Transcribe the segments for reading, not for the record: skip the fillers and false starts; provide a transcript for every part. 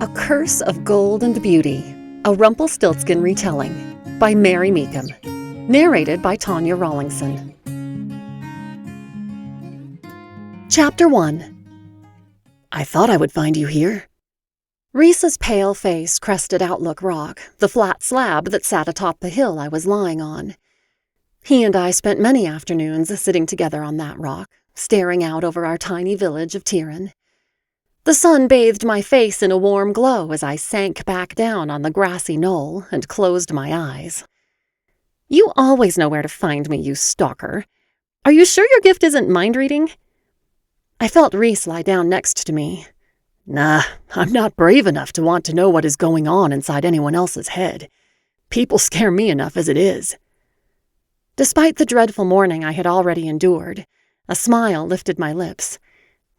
A Curse of Gold and Beauty, a Rumpelstiltskin retelling by Mary Meekum, narrated by Tanya Rawlingson. Chapter 1. I thought I would find you here. Reese's pale face crested Outlook Rock, the flat slab that sat atop the hill I was lying on. He and I spent many afternoons sitting together on that rock, staring out over our tiny village of Tieran. The sun bathed my face in a warm glow as I sank back down on the grassy knoll and closed my eyes. You always know where to find me, you stalker. Are you sure your gift isn't mind-reading? I felt Rhys lie down next to me. Nah, I'm not brave enough to want to know what is going on inside anyone else's head. People scare me enough as it is. Despite the dreadful morning I had already endured, a smile lifted my lips.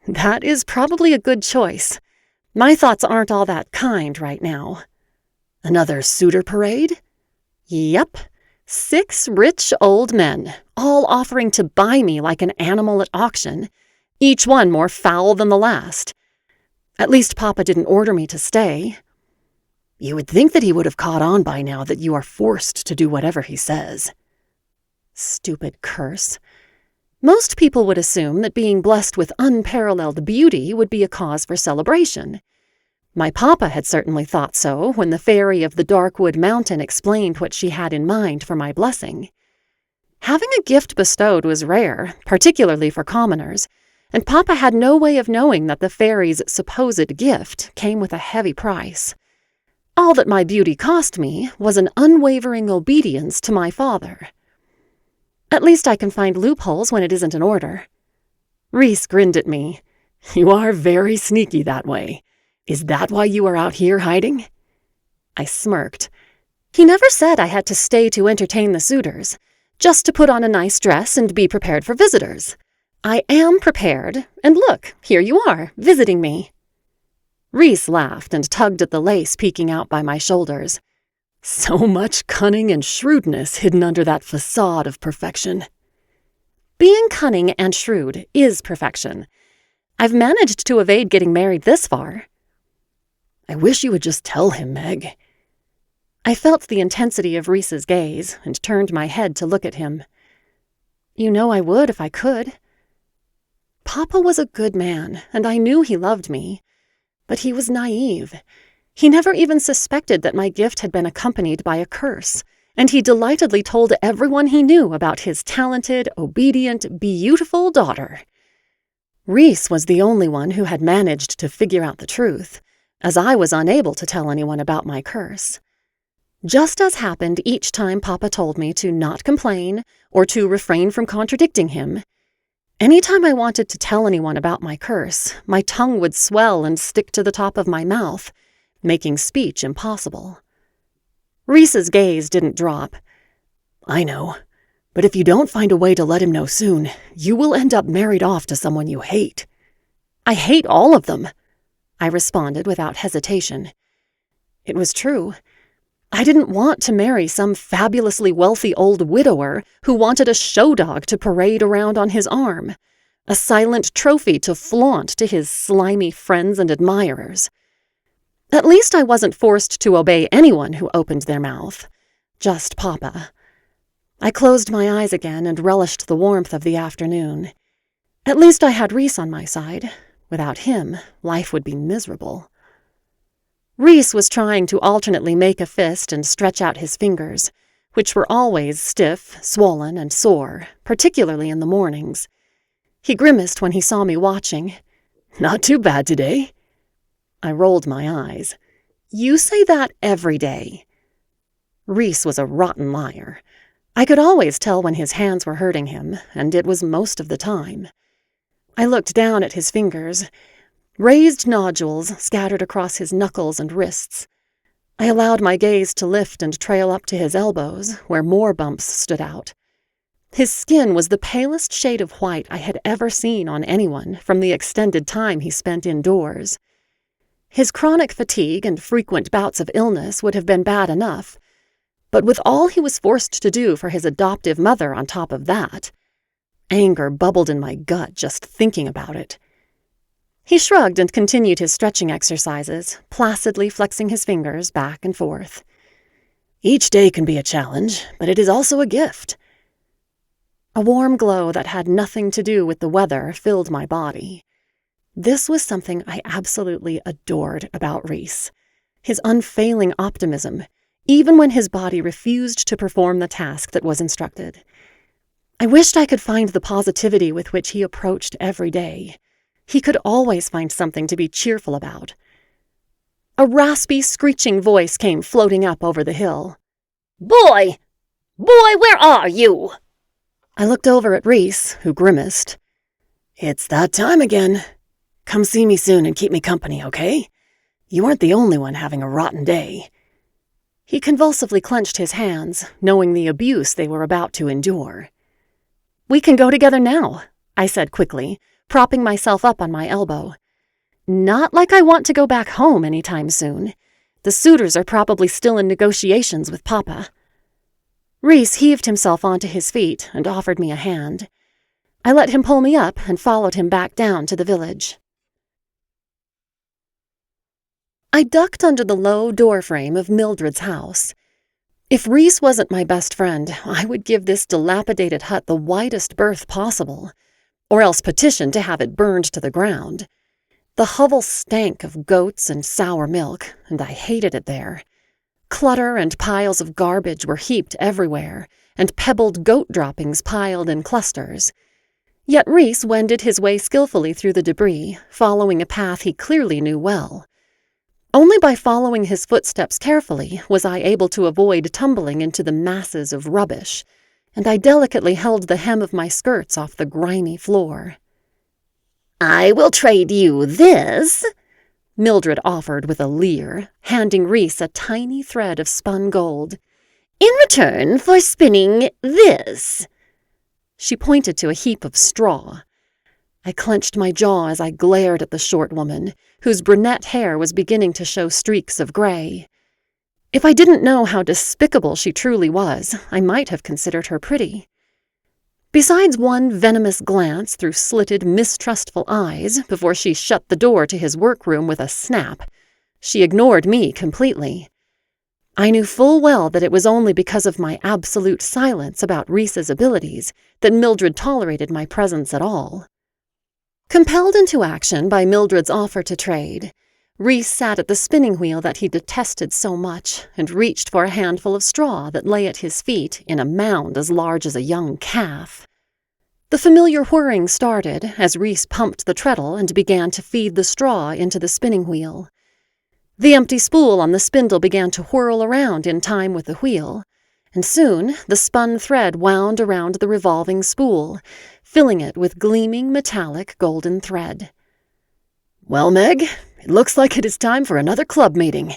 That is probably a good choice. My thoughts aren't all that kind right now. Another suitor parade? Yep. 6 rich old men, all offering to buy me like an animal at auction, each one more foul than the last. At least Papa didn't order me to stay. You would think that he would have caught on by now that you are forced to do whatever he says. Stupid curse. Most people would assume that being blessed with unparalleled beauty would be a cause for celebration. My papa had certainly thought so when the fairy of the Darkwood Mountain explained what she had in mind for my blessing. Having a gift bestowed was rare, particularly for commoners, and Papa had no way of knowing that the fairy's supposed gift came with a heavy price. All that my beauty cost me was an unwavering obedience to my father. At least I can find loopholes when it isn't an order. Rhys grinned at me. You are very sneaky that way. Is that why you are out here hiding? I smirked. He never said I had to stay to entertain the suitors, just to put on a nice dress and be prepared for visitors. I am prepared, and look, here you are, visiting me. Rhys laughed and tugged at the lace peeking out by my shoulders. So much cunning and shrewdness hidden under that facade of perfection. Being cunning and shrewd is perfection. I've managed to evade getting married this far. I wish you would just tell him, Meg. I felt the intensity of Rhys's gaze and turned my head to look at him. You know I would if I could. Papa was a good man, and I knew he loved me. But he was naive. He never even suspected that my gift had been accompanied by a curse, and he delightedly told everyone he knew about his talented, obedient, beautiful daughter. Rhys was the only one who had managed to figure out the truth, as I was unable to tell anyone about my curse. Just as happened each time Papa told me to not complain or to refrain from contradicting him, anytime I wanted to tell anyone about my curse, my tongue would swell and stick to the top of my mouth, making speech impossible. Rhys's gaze didn't drop. I know, but if you don't find a way to let him know soon, you will end up married off to someone you hate. I hate all of them, I responded without hesitation. It was true. I didn't want to marry some fabulously wealthy old widower who wanted a show dog to parade around on his arm, a silent trophy to flaunt to his slimy friends and admirers. At least I wasn't forced to obey anyone who opened their mouth. Just Papa. I closed my eyes again and relished the warmth of the afternoon. At least I had Rhys on my side. Without him, life would be miserable. Rhys was trying to alternately make a fist and stretch out his fingers, which were always stiff, swollen, and sore, particularly in the mornings. He grimaced when he saw me watching. Not too bad today. I rolled my eyes. You say that every day. Rhys was a rotten liar. I could always tell when his hands were hurting him, and it was most of the time. I looked down at his fingers. Raised nodules scattered across his knuckles and wrists. I allowed my gaze to lift and trail up to his elbows, where more bumps stood out. His skin was the palest shade of white I had ever seen on anyone from the extended time he spent indoors. His chronic fatigue and frequent bouts of illness would have been bad enough, but with all he was forced to do for his adoptive mother on top of that, anger bubbled in my gut just thinking about it. He shrugged and continued his stretching exercises, placidly flexing his fingers back and forth. Each day can be a challenge, but it is also a gift. A warm glow that had nothing to do with the weather filled my body. This was something I absolutely adored about Rhys. His unfailing optimism, even when his body refused to perform the task that was instructed. I wished I could find the positivity with which he approached every day. He could always find something to be cheerful about. A raspy, screeching voice came floating up over the hill. Boy! Boy, where are you? I looked over at Rhys, who grimaced. It's that time again. Come see me soon and keep me company, okay? You aren't the only one having a rotten day. He convulsively clenched his hands, knowing the abuse they were about to endure. We can go together now, I said quickly, propping myself up on my elbow. Not like I want to go back home anytime soon. The suitors are probably still in negotiations with Papa. Rhys heaved himself onto his feet and offered me a hand. I let him pull me up and followed him back down to the village. I ducked under the low doorframe of Mildred's house. If Rhys wasn't my best friend, I would give this dilapidated hut the widest berth possible, or else petition to have it burned to the ground. The hovel stank of goats and sour milk, and I hated it there. Clutter and piles of garbage were heaped everywhere, and pebbled goat droppings piled in clusters. Yet Rhys wended his way skillfully through the debris, following a path he clearly knew well. Only by following his footsteps carefully was I able to avoid tumbling into the masses of rubbish, and I delicately held the hem of my skirts off the grimy floor. I will trade you this, Mildred offered with a leer, handing Rhys a tiny thread of spun gold. In return for spinning this. She pointed to a heap of straw. I clenched my jaw as I glared at the short woman, whose brunette hair was beginning to show streaks of gray. If I didn't know how despicable she truly was, I might have considered her pretty. Besides one venomous glance through slitted, mistrustful eyes before she shut the door to his workroom with a snap, she ignored me completely. I knew full well that it was only because of my absolute silence about Rhys's abilities that Mildred tolerated my presence at all. Compelled into action by Mildred's offer to trade, Rhys sat at the spinning wheel that he detested so much and reached for a handful of straw that lay at his feet in a mound as large as a young calf. The familiar whirring started as Rhys pumped the treadle and began to feed the straw into the spinning wheel. The empty spool on the spindle began to whirl around in time with the wheel, and soon the spun thread wound around the revolving spool, filling it with gleaming metallic golden thread. Well, Meg, it looks like it is time for another club meeting,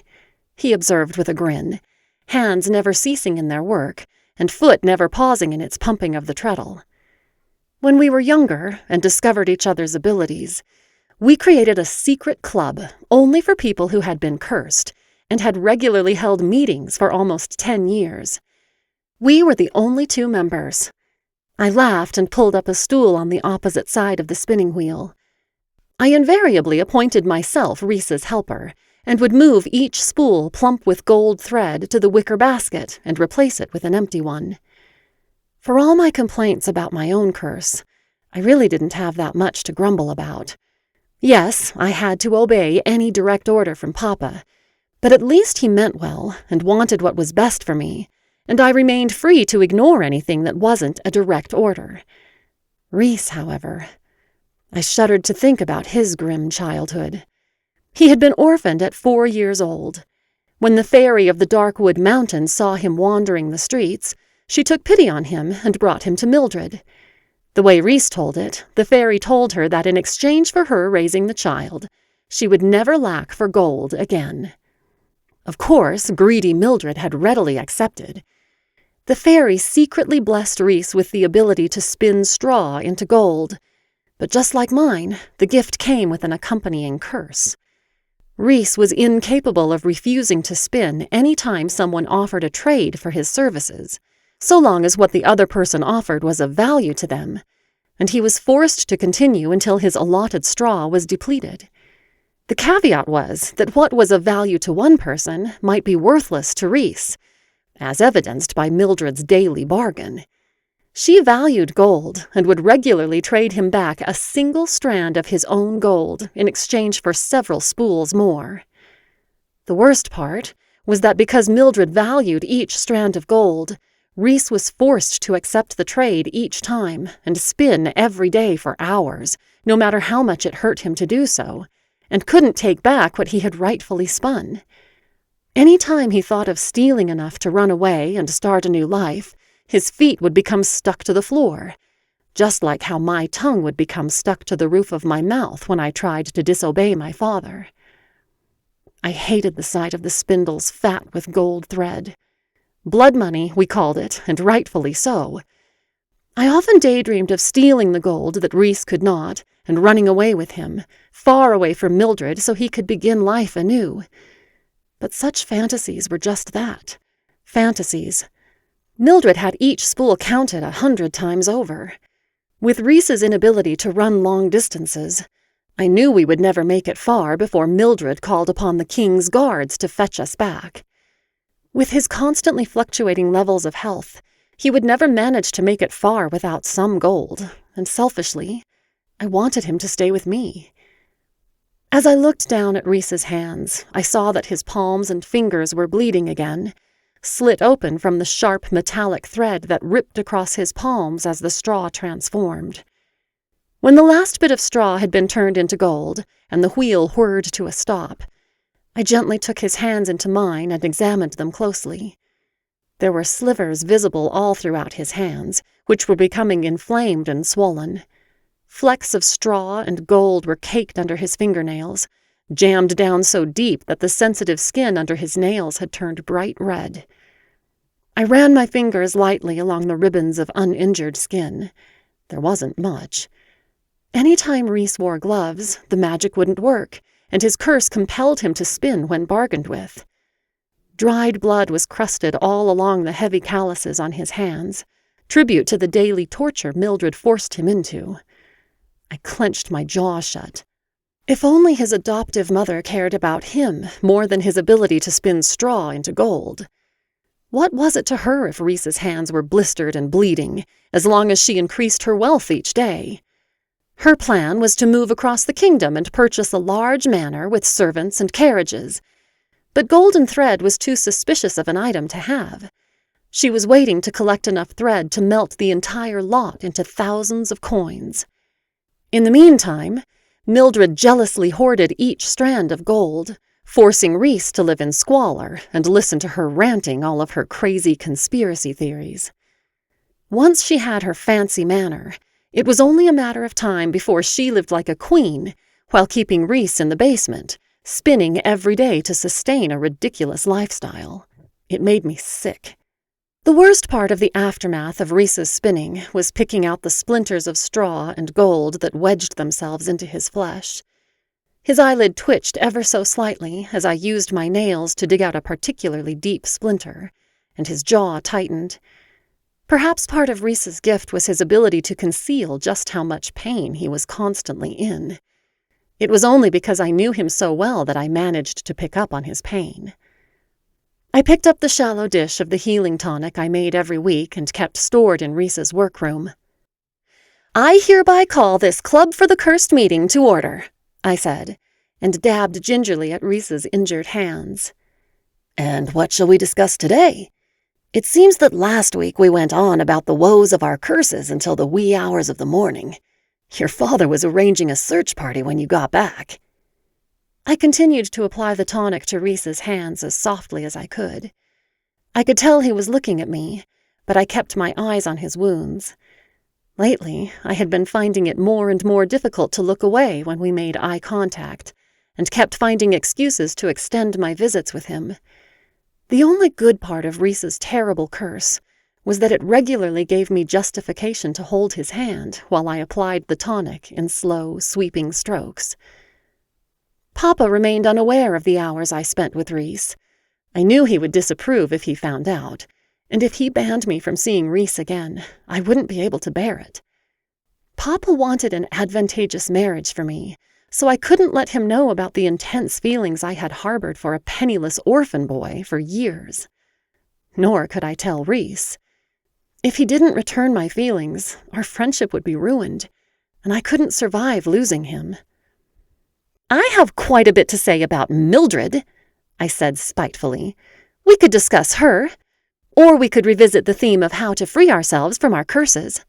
he observed with a grin, hands never ceasing in their work, and foot never pausing in its pumping of the treadle. When we were younger and discovered each other's abilities, we created a secret club only for people who had been cursed and had regularly held meetings for almost 10 years. We were the only 2 members. I laughed and pulled up a stool on the opposite side of the spinning wheel. I invariably appointed myself Rhys's helper and would move each spool plump with gold thread to the wicker basket and replace it with an empty one. For all my complaints about my own curse, I really didn't have that much to grumble about. Yes, I had to obey any direct order from Papa, but at least he meant well and wanted what was best for me, and I remained free to ignore anything that wasn't a direct order. Rhys, however, I shuddered to think about his grim childhood. He had been orphaned at 4 years old. When the fairy of the Darkwood Mountains saw him wandering the streets, she took pity on him and brought him to Mildred. The way Rhys told it, the fairy told her that in exchange for her raising the child, she would never lack for gold again. Of course, greedy Mildred had readily accepted. The fairy secretly blessed Rhys with the ability to spin straw into gold, but just like mine, the gift came with an accompanying curse. Rhys was incapable of refusing to spin any time someone offered a trade for his services, so long as what the other person offered was of value to them, and he was forced to continue until his allotted straw was depleted. The caveat was that what was of value to one person might be worthless to Rhys, as evidenced by Mildred's daily bargain. She valued gold and would regularly trade him back a single strand of his own gold in exchange for several spools more. The worst part was that because Mildred valued each strand of gold, Rhys was forced to accept the trade each time and spin every day for hours, no matter how much it hurt him to do so, and couldn't take back what he had rightfully spun. Any time he thought of stealing enough to run away and start a new life, his feet would become stuck to the floor, just like how my tongue would become stuck to the roof of my mouth when I tried to disobey my father. I hated the sight of the spindles fat with gold thread. Blood money, we called it, and rightfully so. I often daydreamed of stealing the gold that Rhys could not, and running away with him, far away from Mildred so he could begin life anew. But such fantasies were just that, fantasies. Mildred had each spool counted 100 times over. With Rhys's inability to run long distances, I knew we would never make it far before Mildred called upon the king's guards to fetch us back. With his constantly fluctuating levels of health, he would never manage to make it far without some gold, and selfishly, I wanted him to stay with me. As I looked down at Rhys's hands, I saw that his palms and fingers were bleeding again, slit open from the sharp metallic thread that ripped across his palms as the straw transformed. When the last bit of straw had been turned into gold, and the wheel whirred to a stop, I gently took his hands into mine and examined them closely. There were slivers visible all throughout his hands, which were becoming inflamed and swollen. Flecks of straw and gold were caked under his fingernails, jammed down so deep that the sensitive skin under his nails had turned bright red. I ran my fingers lightly along the ribbons of uninjured skin. There wasn't much. Any time Rhys wore gloves, the magic wouldn't work, and his curse compelled him to spin when bargained with. Dried blood was crusted all along the heavy calluses on his hands, tribute to the daily torture Mildred forced him into. I clenched my jaw shut. If only his adoptive mother cared about him more than his ability to spin straw into gold. What was it to her if Rhys's hands were blistered and bleeding, as long as she increased her wealth each day? Her plan was to move across the kingdom and purchase a large manor with servants and carriages. But golden thread was too suspicious of an item to have. She was waiting to collect enough thread to melt the entire lot into thousands of coins. In the meantime, Mildred jealously hoarded each strand of gold, forcing Rhys to live in squalor and listen to her ranting all of her crazy conspiracy theories. Once she had her fancy manor, it was only a matter of time before she lived like a queen while keeping Rhys in the basement, spinning every day to sustain a ridiculous lifestyle. It made me sick. The worst part of the aftermath of Rhys's spinning was picking out the splinters of straw and gold that wedged themselves into his flesh. His eyelid twitched ever so slightly as I used my nails to dig out a particularly deep splinter, and his jaw tightened. Perhaps part of Rhys's gift was his ability to conceal just how much pain he was constantly in. It was only because I knew him so well that I managed to pick up on his pain. I picked up the shallow dish of the healing tonic I made every week and kept stored in Rhys's workroom. "I hereby call this Club for the Cursed meeting to order," I said, and dabbed gingerly at Rhys's injured hands. "And what shall we discuss today? It seems that last week we went on about the woes of our curses until the wee hours of the morning. Your father was arranging a search party when you got back." I continued to apply the tonic to Rhys's hands as softly as I could. I could tell he was looking at me, but I kept my eyes on his wounds. Lately, I had been finding it more and more difficult to look away when we made eye contact, and kept finding excuses to extend my visits with him. The only good part of Rhys's terrible curse was that it regularly gave me justification to hold his hand while I applied the tonic in slow, sweeping strokes. Papa remained unaware of the hours I spent with Rhys. I knew he would disapprove if he found out, and if he banned me from seeing Rhys again, I wouldn't be able to bear it. Papa wanted an advantageous marriage for me, so I couldn't let him know about the intense feelings I had harbored for a penniless orphan boy for years. Nor could I tell Rhys. If he didn't return my feelings, our friendship would be ruined, and I couldn't survive losing him. I have quite a bit to say about Mildred, I said spitefully. We could discuss her, or we could revisit the theme of how to free ourselves from our curses.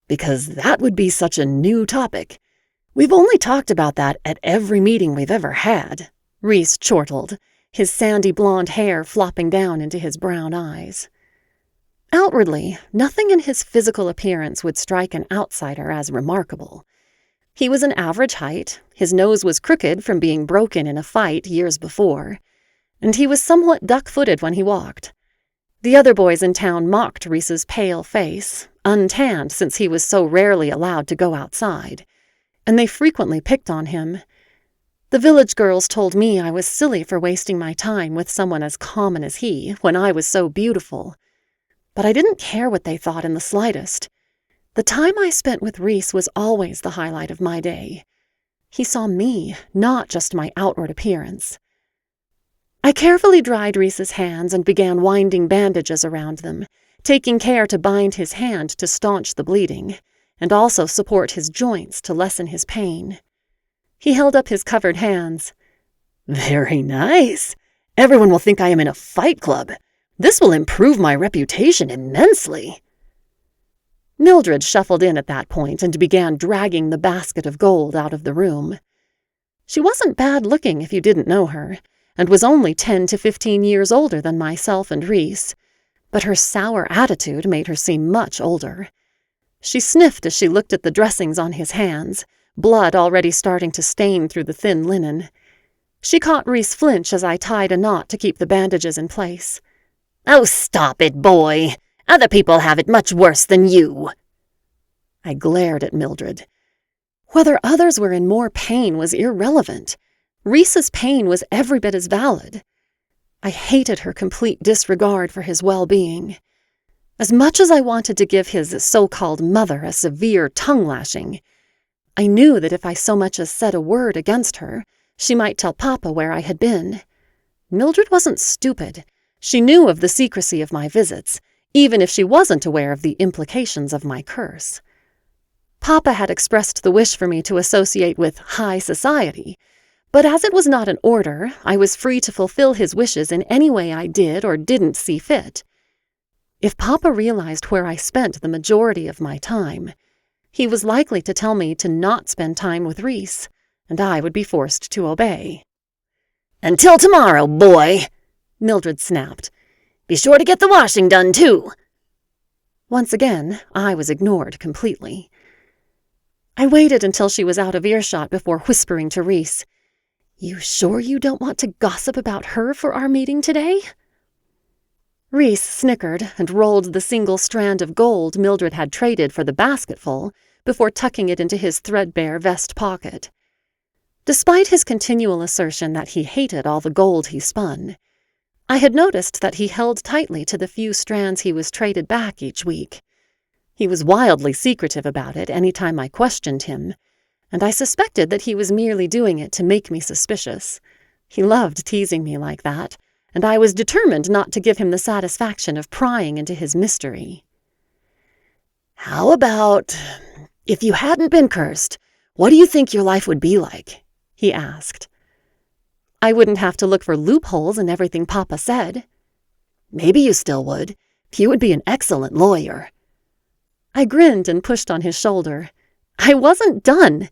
Because that would be such a new topic. We've only talked about that at every meeting we've ever had, Rhys chortled, his sandy blonde hair flopping down into his brown eyes. Outwardly, nothing in his physical appearance would strike an outsider as remarkable. He was an average height, his nose was crooked from being broken in a fight years before, and he was somewhat duck-footed when he walked. The other boys in town mocked Rhys's pale face, untanned since he was so rarely allowed to go outside, and they frequently picked on him. The village girls told me I was silly for wasting my time with someone as common as he when I was so beautiful. But I didn't care what they thought in the slightest. The time I spent with Rhys was always the highlight of my day. He saw me, not just my outward appearance. I carefully dried Rhys's hands and began winding bandages around them, taking care to bind his hand to staunch the bleeding, and also support his joints to lessen his pain. He held up his covered hands. Very nice. Everyone will think I am in a fight club. This will improve my reputation immensely. Mildred shuffled in at that point and began dragging the basket of gold out of the room. She wasn't bad-looking if you didn't know her, and was only 10 to 15 years older than myself and Rhys, but her sour attitude made her seem much older. She sniffed as she looked at the dressings on his hands, blood already starting to stain through the thin linen. She caught Rhys flinch as I tied a knot to keep the bandages in place. Oh, stop it, boy. Other people have it much worse than you. I glared at Mildred. Whether others were in more pain was irrelevant. Rhys's pain was every bit as valid. I hated her complete disregard for his well-being. As much as I wanted to give his so-called mother a severe tongue-lashing, I knew that if I so much as said a word against her, she might tell Papa where I had been. Mildred wasn't stupid. She knew of the secrecy of my visits, even if she wasn't aware of the implications of my curse. Papa had expressed the wish for me to associate with high society, but as it was not an order, I was free to fulfill his wishes in any way I did or didn't see fit. If Papa realized where I spent the majority of my time, he was likely to tell me to not spend time with Rhys, and I would be forced to obey. Until tomorrow, boy, Mildred snapped. Be sure to get the washing done, too. Once again, I was ignored completely. I waited until she was out of earshot before whispering to Rhys, "You sure you don't want to gossip about her for our meeting today?" Rhys snickered and rolled the single strand of gold Mildred had traded for the basketful before tucking it into his threadbare vest pocket. Despite his continual assertion that he hated all the gold he spun, I had noticed that he held tightly to the few strands he was traded back each week. He was wildly secretive about it any time I questioned him, and I suspected that he was merely doing it to make me suspicious. He loved teasing me like that, and I was determined not to give him the satisfaction of prying into his mystery. How about, if you hadn't been cursed, what do you think your life would be like? He asked. I wouldn't have to look for loopholes in everything Papa said. Maybe you still would. You would be an excellent lawyer. I grinned and pushed on his shoulder. I wasn't done.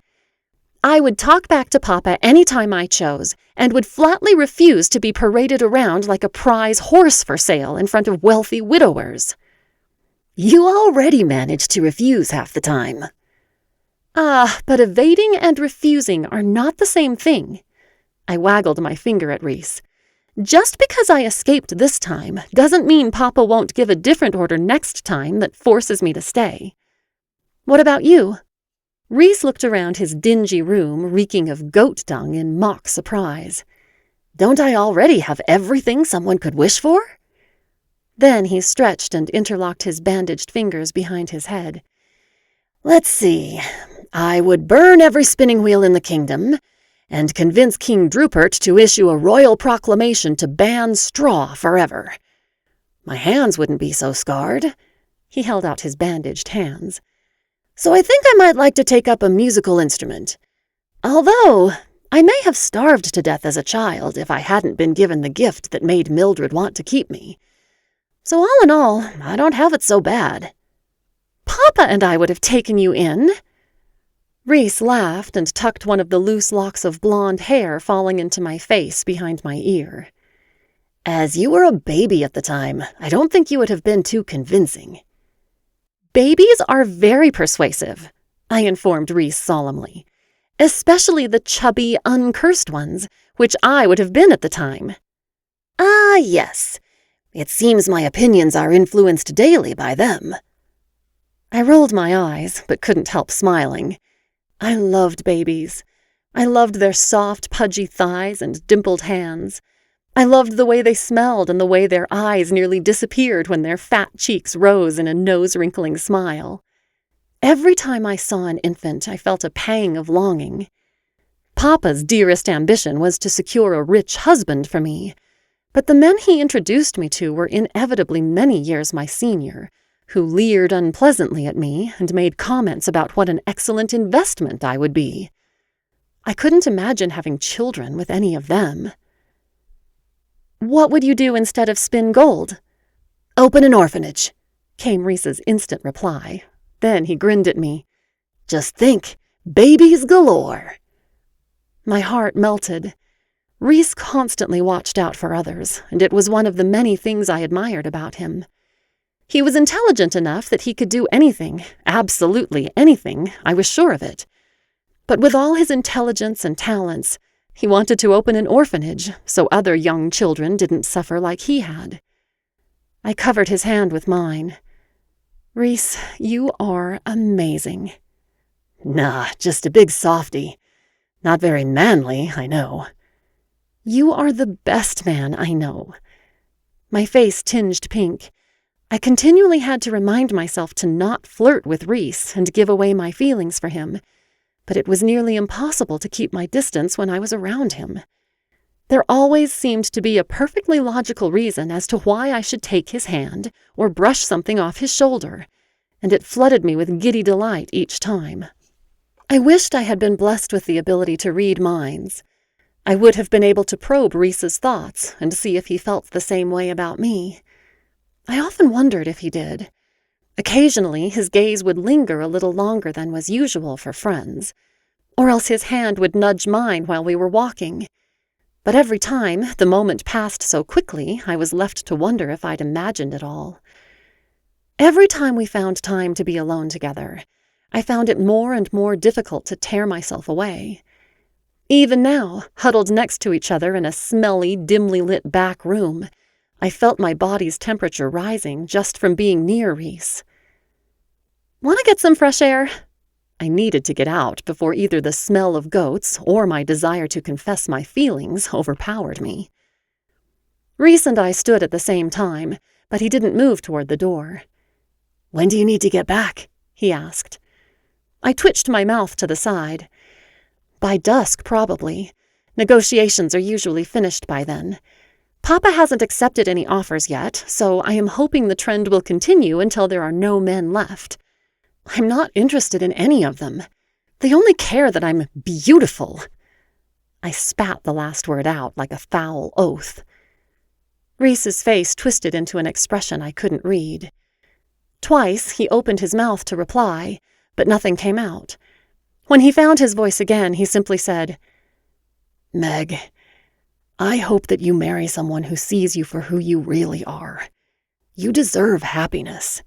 I would talk back to Papa any time I chose, and would flatly refuse to be paraded around like a prize horse for sale in front of wealthy widowers. You already managed to refuse half the time. But evading and refusing are not the same thing. I waggled my finger at Rhys. Just because I escaped this time doesn't mean Papa won't give a different order next time that forces me to stay. What about you? Rhys looked around his dingy room, reeking of goat dung in mock surprise. Don't I already have everything someone could wish for? Then he stretched and interlocked his bandaged fingers behind his head. Let's see. I would burn every spinning wheel in the kingdom and convince King Drupert to issue a royal proclamation to ban straw forever. My hands wouldn't be so scarred. He held out his bandaged hands. So I think I might like to take up a musical instrument. Although, I may have starved to death as a child if I hadn't been given the gift that made Mildred want to keep me. So all in all, I don't have it so bad. Papa and I would have taken you in. Rhys laughed and tucked one of the loose locks of blonde hair falling into my face behind my ear. As you were a baby at the time, I don't think you would have been too convincing. Babies are very persuasive, I informed Rhys solemnly. Especially the chubby, uncursed ones, which I would have been at the time. Ah, yes. It seems my opinions are influenced daily by them. I rolled my eyes, but couldn't help smiling. I loved babies. I loved their soft, pudgy thighs and dimpled hands. I loved the way they smelled and the way their eyes nearly disappeared when their fat cheeks rose in a nose-wrinkling smile. Every time I saw an infant, I felt a pang of longing. Papa's dearest ambition was to secure a rich husband for me, but the men he introduced me to were inevitably many years my senior, who leered unpleasantly at me and made comments about what an excellent investment I would be. I couldn't imagine having children with any of them. What would you do instead of spin gold? Open an orphanage, came Rhys's instant reply. Then he grinned at me. Just think, babies galore. My heart melted. Rhys constantly watched out for others, and it was one of the many things I admired about him. He was intelligent enough that he could do anything, absolutely anything, I was sure of it. But with all his intelligence and talents, he wanted to open an orphanage so other young children didn't suffer like he had. I covered his hand with mine. Rhys, you are amazing. Nah, just a big softy. Not very manly, I know. You are the best man I know. My face tinged pink. I continually had to remind myself to not flirt with Rhys and give away my feelings for him, but it was nearly impossible to keep my distance when I was around him. There always seemed to be a perfectly logical reason as to why I should take his hand or brush something off his shoulder, and it flooded me with giddy delight each time. I wished I had been blessed with the ability to read minds. I would have been able to probe Rhys's thoughts and see if he felt the same way about me. I often wondered if he did. Occasionally, his gaze would linger a little longer than was usual for friends, or else his hand would nudge mine while we were walking. But every time, the moment passed so quickly, I was left to wonder if I'd imagined it all. Every time we found time to be alone together, I found it more and more difficult to tear myself away. Even now, huddled next to each other in a smelly, dimly lit back room, I felt my body's temperature rising just from being near Rhys. Want to get some fresh air? I needed to get out before either the smell of goats or my desire to confess my feelings overpowered me. Rhys and I stood at the same time, but he didn't move toward the door. When do you need to get back? He asked. I twitched my mouth to the side. By dusk, probably. Negotiations are usually finished by then. Papa hasn't accepted any offers yet, so I am hoping the trend will continue until there are no men left. I'm not interested in any of them. They only care that I'm beautiful. I spat the last word out like a foul oath. Rhys's face twisted into an expression I couldn't read. Twice he opened his mouth to reply, but nothing came out. When he found his voice again, he simply said, Meg, I hope that you marry someone who sees you for who you really are. You deserve happiness.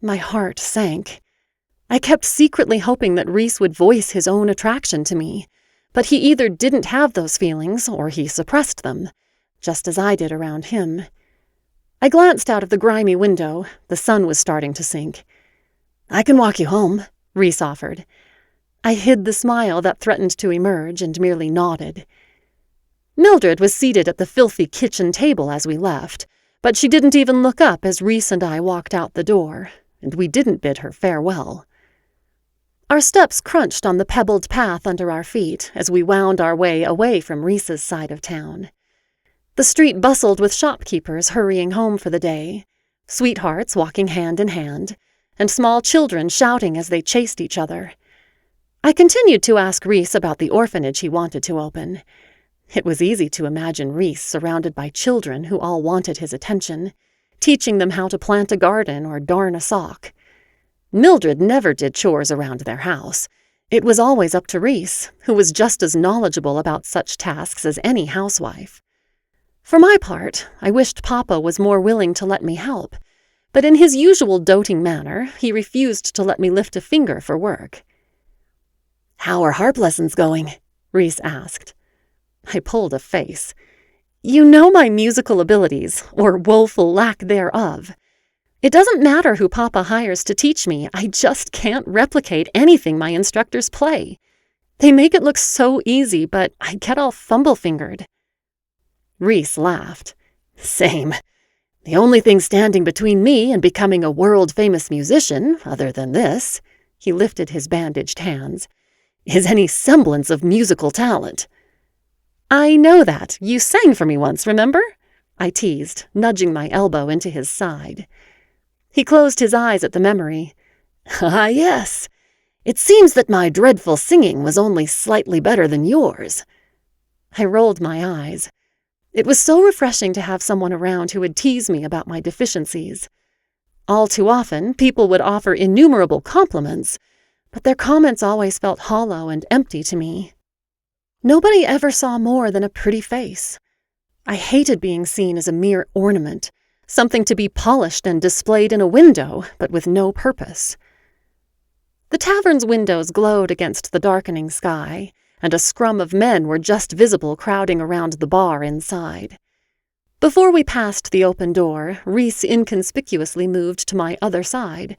My heart sank. I kept secretly hoping that Rhys would voice his own attraction to me, but he either didn't have those feelings or he suppressed them, just as I did around him. I glanced out of the grimy window. The sun was starting to sink. I can walk you home, Rhys offered. I hid the smile that threatened to emerge and merely nodded. Mildred was seated at the filthy kitchen table as we left, but she didn't even look up as Rhys and I walked out the door. and we didn't bid her farewell. Our steps crunched on the pebbled path under our feet as we wound our way away from Reese's side of town. The street bustled with shopkeepers hurrying home for the day, sweethearts walking hand in hand, and small children shouting as they chased each other. I continued to ask Rhys about the orphanage he wanted to open. It was easy to imagine Rhys surrounded by children who all wanted his attention, teaching them how to plant a garden or darn a sock. Mildred never did chores around their house. It was always up to Rhys, who was just as knowledgeable about such tasks as any housewife. For my part, I wished Papa was more willing to let me help, but in his usual doting manner, he refused to let me lift a finger for work. "How are harp lessons going?" Rhys asked. I pulled a face. You know my musical abilities, or woeful lack thereof. It doesn't matter who Papa hires to teach me, I just can't replicate anything my instructors play. They make it look so easy, but I get all fumble-fingered. Rhys laughed. "Same. The only thing standing between me and becoming a world-famous musician, other than this," he lifted his bandaged hands, "is any semblance of musical talent." I know that. You sang for me once, remember? I teased, nudging my elbow into his side. He closed his eyes at the memory. "Ah, yes. It seems that my dreadful singing was only slightly better than yours." I rolled my eyes. It was so refreshing to have someone around who would tease me about my deficiencies. All too often, people would offer innumerable compliments, but their comments always felt hollow and empty to me. Nobody ever saw more than a pretty face. I hated being seen as a mere ornament, something to be polished and displayed in a window, but with no purpose. The tavern's windows glowed against the darkening sky, and a scrum of men were just visible crowding around the bar inside. Before we passed the open door, Rhys inconspicuously moved to my other side,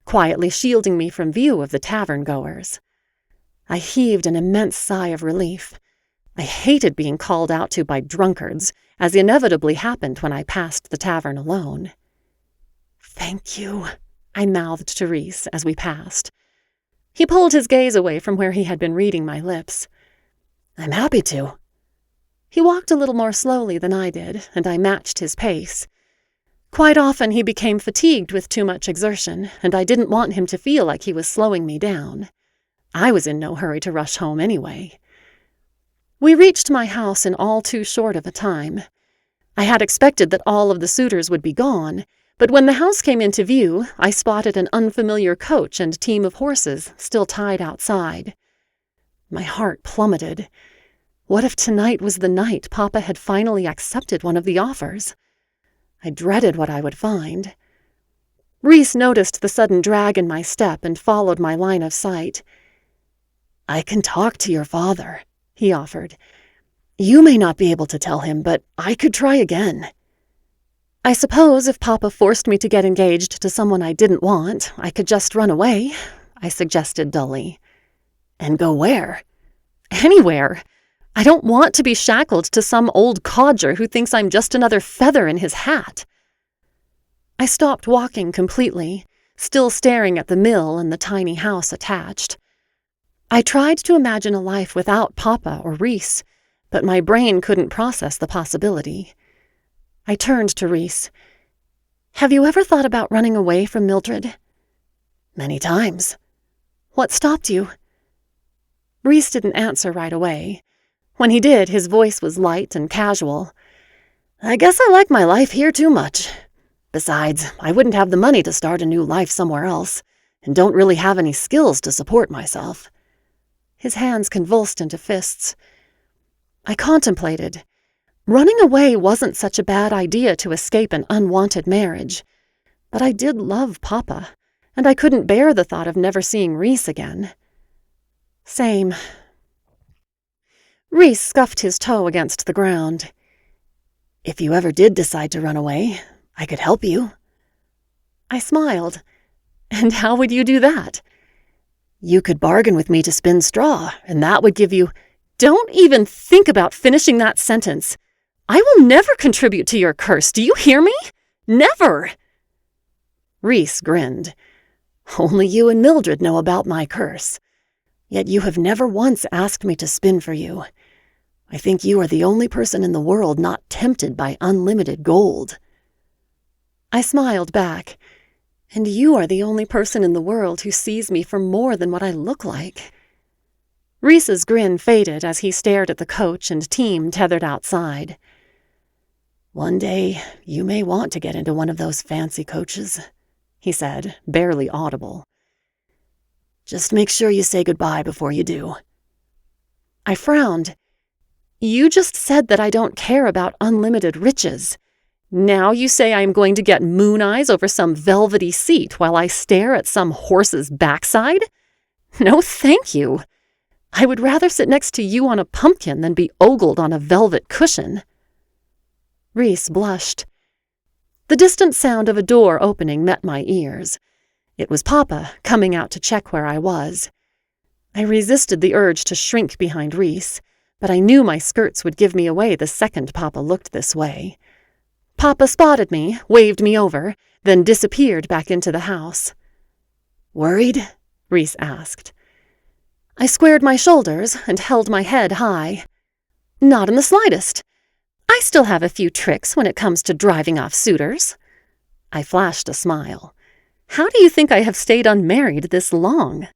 quietly shielding me from view of the tavern-goers. I heaved an immense sigh of relief. I hated being called out to by drunkards, as inevitably happened when I passed the tavern alone. "Thank you," I mouthed to Rhys as we passed. He pulled his gaze away from where he had been reading my lips. "I'm happy to." He walked a little more slowly than I did, and I matched his pace. Quite often he became fatigued with too much exertion, and I didn't want him to feel like he was slowing me down. I was in no hurry to rush home anyway. We reached my house in all too short of a time. I had expected that all of the suitors would be gone, but when the house came into view, I spotted an unfamiliar coach and team of horses still tied outside. My heart plummeted. What if tonight was the night Papa had finally accepted one of the offers? I dreaded what I would find. Rhys noticed the sudden drag in my step and followed my line of sight. "I can talk to your father," he offered. "You may not be able to tell him, but I could try again." I suppose if Papa forced me to get engaged to someone I didn't want, I could just run away, I suggested dully. "And go where?" "Anywhere. I don't want to be shackled to some old codger who thinks I'm just another feather in his hat." I stopped walking completely, still staring at the mill and the tiny house attached. I tried to imagine a life without Papa or Rhys, but my brain couldn't process the possibility. I turned to Rhys. "Have you ever thought about running away from Mildred?" "Many times." "What stopped you?" Rhys didn't answer right away. When he did, his voice was light and casual. "I guess I like my life here too much. Besides, I wouldn't have the money to start a new life somewhere else, and don't really have any skills to support myself." His hands convulsed into fists. I contemplated. Running away wasn't such a bad idea to escape an unwanted marriage. But I did love Papa, and I couldn't bear the thought of never seeing Rhys again. Same. Rhys scuffed his toe against the ground. "If you ever did decide to run away, I could help you." I smiled. "And how would you do that?" "You could bargain with me to spin straw, and that would give you—" "Don't even think about finishing that sentence. I will never contribute to your curse, do you hear me? Never!" Rhys grinned. Only you and Mildred know about my curse. Yet you have never once asked me to spin for you. I think you are the only person in the world not tempted by unlimited gold." I smiled back. "And you are the only person in the world who sees me for more than what I look like." Rhys's grin faded as he stared at the coach and team tethered outside. "One day, you may want to get into one of those fancy coaches," he said, barely audible. "Just make sure you say goodbye before you do." I frowned. "You just said that I don't care about unlimited riches. Now you say I am going to get moon eyes over some velvety seat while I stare at some horse's backside? No, thank you. I would rather sit next to you on a pumpkin than be ogled on a velvet cushion." Rhys blushed. The distant sound of a door opening met my ears. It was Papa coming out to check where I was. I resisted the urge to shrink behind Rhys, but I knew my skirts would give me away the second Papa looked this way. Papa spotted me, waved me over, then disappeared back into the house. "Worried?" Rhys asked. I squared my shoulders and held my head high. "Not in the slightest. I still have a few tricks when it comes to driving off suitors." I flashed a smile. "How do you think I have stayed unmarried this long?"